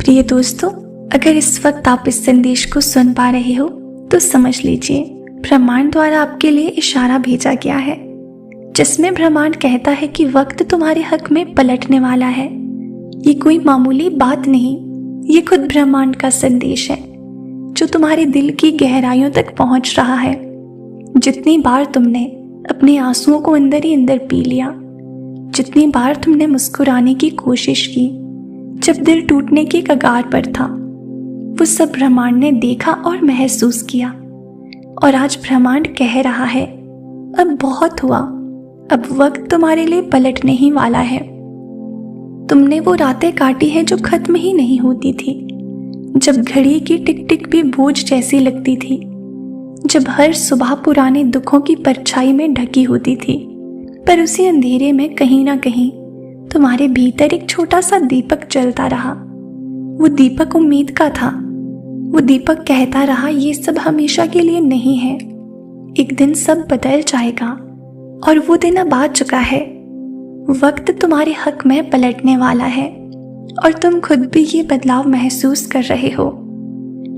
प्रिय दोस्तों, अगर इस वक्त आप इस संदेश को सुन पा रहे हो तो समझ लीजिए ब्रह्मांड द्वारा आपके लिए इशारा भेजा गया है, जिसमें ब्रह्मांड कहता है कि वक्त तुम्हारे हक में पलटने वाला है। ये कोई मामूली बात नहीं, ये खुद ब्रह्मांड का संदेश है जो तुम्हारे दिल की गहराइयों तक पहुंच रहा है। जितनी बार तुमने अपने आंसुओं को अंदर ही अंदर पी लिया, जितनी बार तुमने मुस्कुराने की कोशिश की जब दिल टूटने के कगार पर था, वो सब ब्रह्मांड ने देखा और महसूस किया। और आज ब्रह्मांड कह रहा है, अब बहुत हुआ, अब वक्त तुम्हारे लिए पलटने ही वाला है। तुमने वो रातें काटी है जो खत्म ही नहीं होती थी, जब घड़ी की टिक टिक भी बोझ जैसी लगती थी, जब हर सुबह पुराने दुखों की परछाई में ढकी होती थी। पर उसी अंधेरे में कहीं ना कहीं तुम्हारे भीतर एक छोटा सा दीपक जलता रहा। वो दीपक उम्मीद का था, वो दीपक कहता रहा ये सब हमेशा के लिए नहीं है, एक दिन सब बदल जाएगा। और वो दिन अब आ चुका है, वक्त तुम्हारे हक में पलटने वाला है और तुम खुद भी ये बदलाव महसूस कर रहे हो।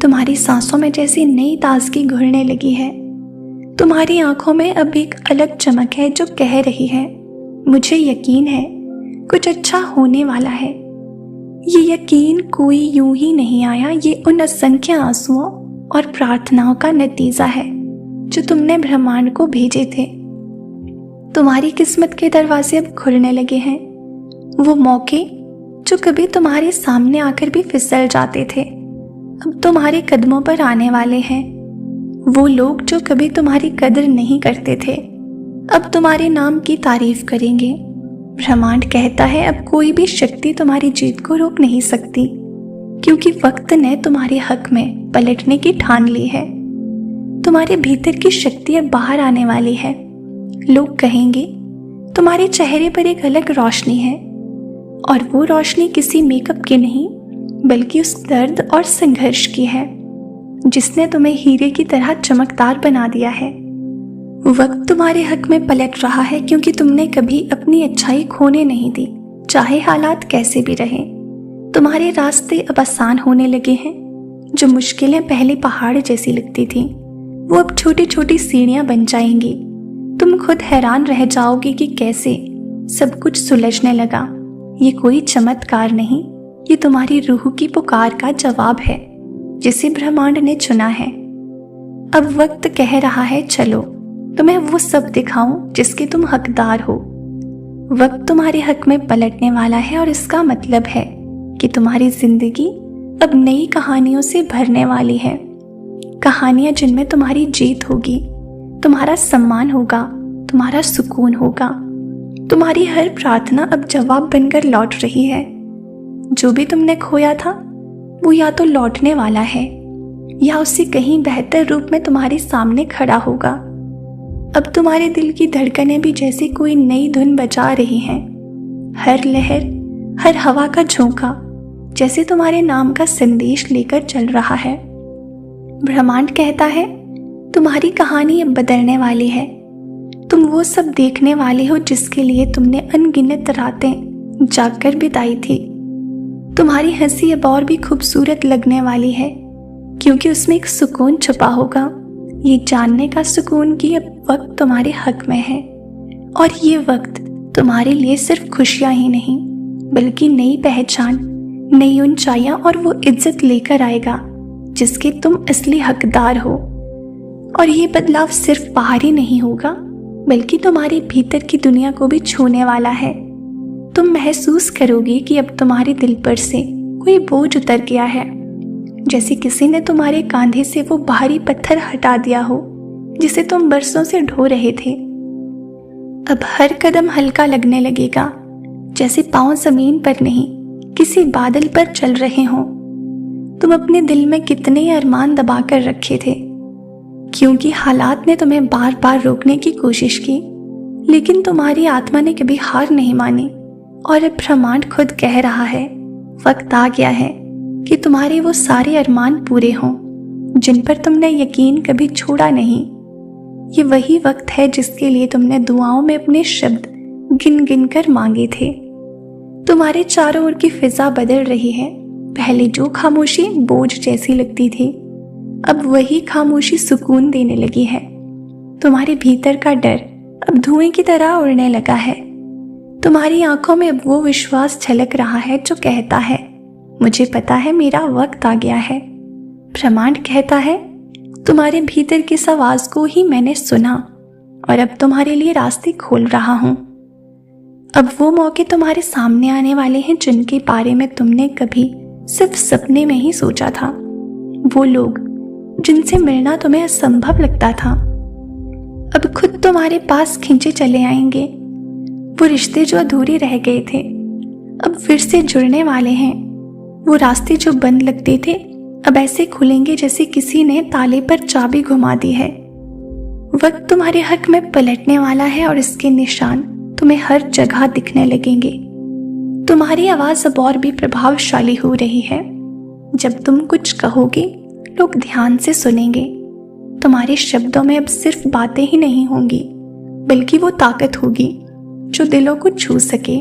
तुम्हारी सांसों में जैसी नई ताजगी घुलने लगी है, तुम्हारी आंखों में अब एक अलग चमक है जो कह रही है, मुझे यकीन है कुछ अच्छा होने वाला है। ये यकीन कोई यूं ही नहीं आया, ये उन असंख्य आंसुओं और प्रार्थनाओं का नतीजा है जो तुमने ब्रह्मांड को भेजे थे। तुम्हारी किस्मत के दरवाजे अब खुलने लगे हैं। वो मौके जो कभी तुम्हारे सामने आकर भी फिसल जाते थे, अब तुम्हारे कदमों पर आने वाले हैं। वो लोग जो कभी तुम्हारी कदर नहीं करते थे, अब तुम्हारे नाम की तारीफ करेंगे। ब्रह्मांड कहता है, अब कोई भी शक्ति तुम्हारी जीत को रोक नहीं सकती, क्योंकि वक्त ने तुम्हारे हक में पलटने की ठान ली है। तुम्हारे भीतर की शक्ति अब बाहर आने वाली है। लोग कहेंगे तुम्हारे चेहरे पर एक अलग रोशनी है, और वो रोशनी किसी मेकअप की नहीं, बल्कि उस दर्द और संघर्ष की है जिसने तुम्हें हीरे की तरह चमकदार बना दिया है। वक्त तुम्हारे हक में पलट रहा है क्योंकि तुमने कभी अपनी अच्छाई खोने नहीं दी, चाहे हालात कैसे भी रहे। तुम्हारे रास्ते अब आसान होने लगे हैं। जो मुश्किलें पहले पहाड़ जैसी लगती थी, वो अब छोटी छोटी सीढ़ियां बन जाएंगी। तुम खुद हैरान रह जाओगे कि कैसे सब कुछ सुलझने लगा। ये कोई चमत्कार नहीं, ये तुम्हारी रूह की पुकार का जवाब है जिसे ब्रह्मांड ने चुना है। अब वक्त कह रहा है, चलो तुम्हें वो सब दिखाऊं जिसके तुम हकदार हो। वक्त तुम्हारे हक में पलटने वाला है और इसका मतलब है कि तुम्हारी जिंदगी अब नई कहानियों से भरने वाली है। कहानियां जिनमें तुम्हारी जीत होगी, तुम्हारा सम्मान होगा, तुम्हारा सुकून होगा। तुम्हारी हर प्रार्थना अब जवाब बनकर लौट रही है। जो भी तुमने खोया था वो या तो लौटने वाला है या उससे कहीं बेहतर रूप में तुम्हारे सामने खड़ा होगा। अब तुम्हारे दिल की धड़कनें भी जैसे कोई नई धुन बजा रही हैं। हर लहर, हर हवा का झोंका जैसे तुम्हारे नाम का संदेश लेकर चल रहा है। ब्रह्मांड कहता है, तुम्हारी कहानी अब बदलने वाली है। तुम वो सब देखने वाले हो जिसके लिए तुमने अनगिनत रातें जागकर बिताई थी। तुम्हारी हंसी अब और भी खूबसूरत लगने वाली है, क्योंकि उसमें एक सुकून छुपा होगा, ये जानने का सुकून कि अब वक्त तुम्हारे हक में है। और ये वक्त तुम्हारे लिए सिर्फ खुशियां ही नहीं, बल्कि नई पहचान, नई ऊंचाइयां और वो इज्जत लेकर आएगा जिसके तुम असली हकदार हो। और ये बदलाव सिर्फ बाहरी नहीं होगा, बल्कि तुम्हारे भीतर की दुनिया को भी छूने वाला है। तुम महसूस करोगे कि अब तुम्हारे दिल पर से कोई बोझ उतर गया है, जैसे किसी ने तुम्हारे कांधे से वो भारी पत्थर हटा दिया हो जिसे तुम बरसों से ढो रहे थे। अब हर कदम हल्का लगने लगेगा, जैसे पांव जमीन पर नहीं किसी बादल पर चल रहे हों। तुम अपने दिल में कितने अरमान दबा कर रखे थे, क्योंकि हालात ने तुम्हें बार बार रोकने की कोशिश की, लेकिन तुम्हारी आत्मा ने कभी हार नहीं मानी। और अब ब्रह्मांड खुद कह रहा है, वक्त आ गया है कि तुम्हारे वो सारे अरमान पूरे हों जिन पर तुमने यकीन कभी छोड़ा नहीं। ये वही वक्त है जिसके लिए तुमने दुआओं में अपने शब्द गिन गिन कर मांगे थे। तुम्हारे चारों ओर की फिजा बदल रही है, पहले जो खामोशी बोझ जैसी लगती थी, अब वही खामोशी सुकून देने लगी है। तुम्हारे भीतर का डर अब धुएं की तरह उड़ने लगा है। तुम्हारी आंखों में अब वो विश्वास झलक रहा है जो कहता है, मुझे पता है मेरा वक्त आ गया है। ब्रह्मांड कहता है, तुम्हारे भीतर की इस आवाज को ही मैंने सुना और अब तुम्हारे लिए रास्ते खोल रहा हूं। अब वो मौके तुम्हारे सामने आने वाले हैं जिनके बारे में तुमने कभी सिर्फ सपने में ही सोचा था। वो लोग जिनसे मिलना तुम्हें असंभव लगता था, अब खुद तुम्हारे पास खींचे चले आएंगे। वो रिश्ते जो अधूरे रह गए थे अब फिर से जुड़ने वाले हैं। वो रास्ते जो बंद लगते थे अब ऐसे खुलेंगे जैसे किसी ने ताले पर चाबी घुमा दी है। वक्त तुम्हारे हक में पलटने वाला है और इसके निशान तुम्हें हर जगह दिखने लगेंगे। तुम्हारी आवाज अब और भी प्रभावशाली हो रही है। जब तुम कुछ कहोगे लोग ध्यान से सुनेंगे। तुम्हारे शब्दों में अब सिर्फ बातें ही नहीं होंगी बल्कि वो ताकत होगी जो दिलों को छू सके।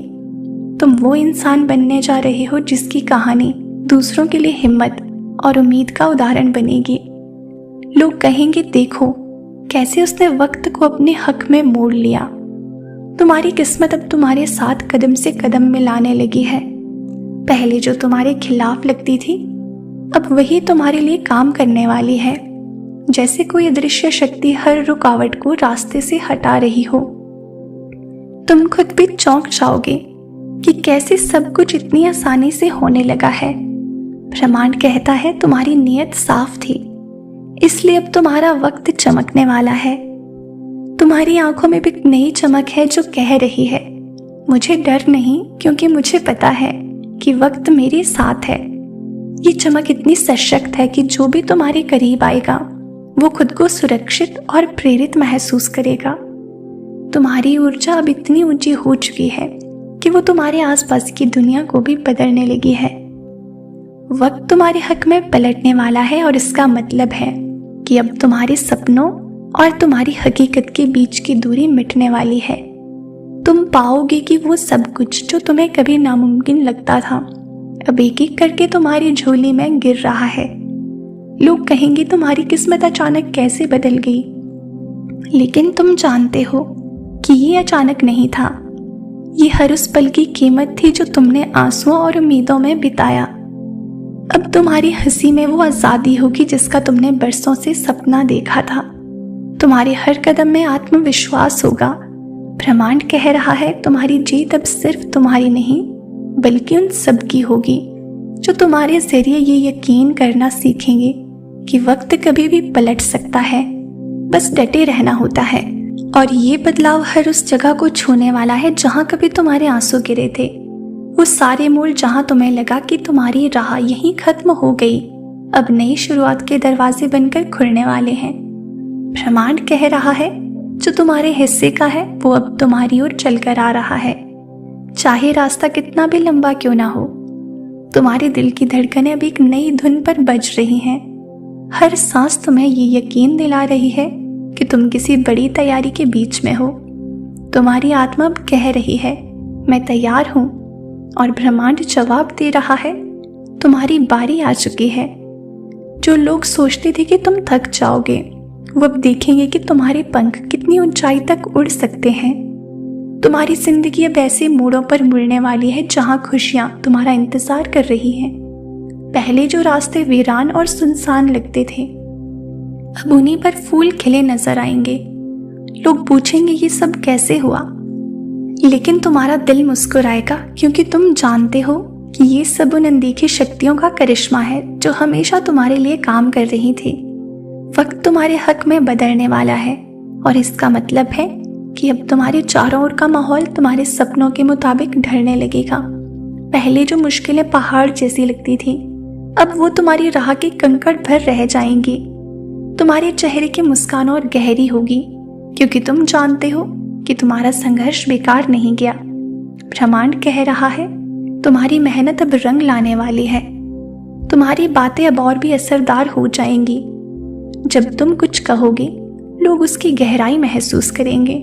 तुम वो इंसान बनने जा रहे हो जिसकी कहानी दूसरों के लिए हिम्मत और उम्मीद का उदाहरण बनेगी। लोग कहेंगे, देखो कैसे उसने वक्त को अपने हक में मोड़ लिया। तुम्हारी किस्मत अब तुम्हारे साथ कदम से कदम मिलाने लगी है। पहले जो तुम्हारे खिलाफ लगती थी अब वही तुम्हारे लिए काम करने वाली है। जैसे कोई अदृश्य शक्ति हर रुकावट को रास्ते से हटा रही हो। तुम खुद भी चौंक जाओगे कि कैसे सब कुछ इतनी आसानी से होने लगा है। ब्रह्मांड कहता है, तुम्हारी नीयत साफ थी, इसलिए अब तुम्हारा वक्त चमकने वाला है। तुम्हारी आंखों में भी एक नई चमक है जो कह रही है, मुझे डर नहीं, क्योंकि मुझे पता है कि वक्त मेरे साथ है। ये चमक इतनी सशक्त है कि जो भी तुम्हारे करीब आएगा वो खुद को सुरक्षित और प्रेरित महसूस करेगा। तुम्हारी ऊर्जा अब इतनी ऊंची हो चुकी है कि वो तुम्हारे आसपास की दुनिया को भी बदलने लगी है। वक्त तुम्हारे हक में पलटने वाला है और इसका मतलब है कि अब तुम्हारे सपनों और तुम्हारी हकीकत के बीच की दूरी मिटने वाली है। तुम पाओगे कि वो सब कुछ जो तुम्हें कभी नामुमकिन लगता था अब एक एक करके तुम्हारी झोली में गिर रहा है। लोग कहेंगे, तुम्हारी किस्मत अचानक कैसे बदल गई, लेकिन तुम जानते हो कि ये अचानक नहीं था। ये हर उस पल की कीमत थी जो तुमने आंसुओं और उम्मीदों में बिताया। अब तुम्हारी हंसी में वो आजादी होगी जिसका तुमने बरसों से सपना देखा था। तुम्हारे हर कदम में आत्मविश्वास होगा। ब्रह्मांड कह रहा है, तुम्हारी जीत अब सिर्फ तुम्हारी नहीं बल्कि उन सब की होगी जो तुम्हारे जरिए ये यकीन करना सीखेंगे कि वक्त कभी भी पलट सकता है, बस डटे रहना होता है। और ये बदलाव हर उस जगह को छूने वाला है जहां कभी तुम्हारे आंसू गिरे थे। वो सारे मोड़ जहां तुम्हें लगा कि तुम्हारी राह यहीं खत्म हो गई, अब नई शुरुआत के दरवाजे बनकर खुलने वाले हैं। ब्रह्मांड कह रहा है, जो तुम्हारे हिस्से का है वो अब तुम्हारी ओर चलकर आ रहा है। चाहे रास्ता कितना भी लंबा क्यों ना हो, तुम्हारे दिल की धड़कनें अब एक नई धुन पर बज रही हैं। हर सांस तुम्हें ये यकीन दिला रही है कि तुम किसी बड़ी तैयारी के बीच में हो। तुम्हारी आत्मा अब कह रही है, मैं तैयार हूं। और ब्रह्मांड जवाब दे रहा है, तुम्हारी बारी आ चुकी है। जो लोग सोचते थे कि तुम थक जाओगे, वो अब देखेंगे कि तुम्हारे पंख कितनी ऊंचाई तक उड़ सकते हैं। तुम्हारी जिंदगी अब ऐसे मोड़ों पर मुड़ने वाली है जहां खुशियां तुम्हारा इंतजार कर रही हैं। पहले जो रास्ते वीरान और सुनसान लगते थे, अब उन्हीं पर फूल खिले नजर आएंगे। लोग पूछेंगे, ये सब कैसे हुआ? लेकिन तुम्हारा दिल मुस्कुराएगा, क्योंकि तुम जानते हो कि ये सब उन अनदेखी शक्तियों का करिश्मा है जो हमेशा तुम्हारे लिए काम कर रही थी। वक्त तुम्हारे हक में बदलने वाला है और इसका मतलब है कि अब तुम्हारे चारों ओर का माहौल तुम्हारे सपनों के मुताबिक ढलने लगेगा। पहले जो मुश्किलें पहाड़ जैसी लगती थी, अब वो तुम्हारी राह के कंकड़ भर रह जाएंगी। तुम्हारे चेहरे की मुस्कान और गहरी होगी, क्योंकि तुम जानते हो कि तुम्हारा संघर्ष बेकार नहीं गया। ब्रह्मांड कह रहा है, तुम्हारी मेहनत अब रंग लाने वाली है। तुम्हारी बातें अब और भी असरदार हो जाएंगी। जब तुम कुछ कहोगे, लोग उसकी गहराई महसूस करेंगे।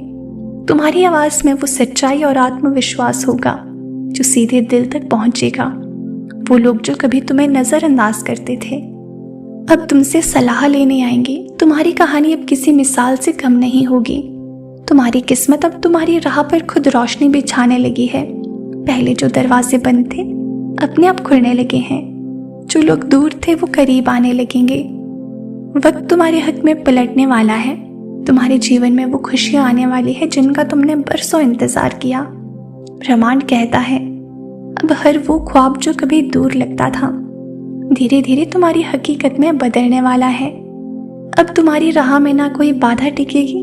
तुम्हारी आवाज में वो सच्चाई और आत्मविश्वास होगा जो सीधे दिल तक पहुंचेगा। वो लोग जो कभी तुम्हें नजरअंदाज करते थे अब तुमसे सलाह लेने आएंगे। तुम्हारी कहानी अब किसी मिसाल से कम नहीं होगी। तुम्हारी किस्मत अब तुम्हारी राह पर खुद रोशनी बिछाने लगी है। पहले जो दरवाजे बंद थे अपने आप खुलने लगे हैं। जो लोग दूर थे वो करीब आने लगेंगे। वक्त तुम्हारे हक में पलटने वाला है। तुम्हारे जीवन में वो खुशियां आने वाली है जिनका तुमने बरसों इंतजार किया। ब्रह्मांड कहता है अब हर वो ख्वाब जो कभी दूर लगता था धीरे धीरे तुम्हारी हकीकत में बदलने वाला है। अब तुम्हारी राह में ना कोई बाधा टिकेगी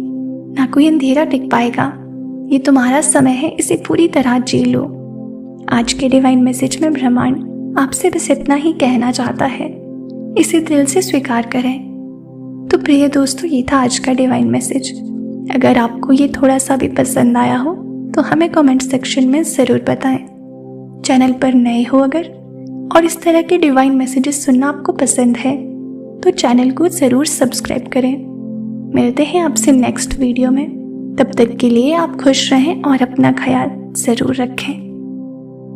ना कोई अंधेरा टिक पाएगा। ये तुम्हारा समय है, इसे पूरी तरह जी लो। आज के डिवाइन मैसेज में ब्रह्मांड आपसे बस इतना ही कहना चाहता है, इसे दिल से स्वीकार करें। तो प्रिय दोस्तों, ये था आज का डिवाइन मैसेज। अगर आपको ये थोड़ा सा भी पसंद आया हो तो हमें कमेंट सेक्शन में ज़रूर बताएं। चैनल पर नए हो अगर और इस तरह के डिवाइन मैसेजेस सुनना आपको पसंद है तो चैनल को ज़रूर सब्सक्राइब करें। मिलते हैं आपसे नेक्स्ट वीडियो में। तब तक के लिए आप खुश रहें और अपना ख्याल ज़रूर रखें।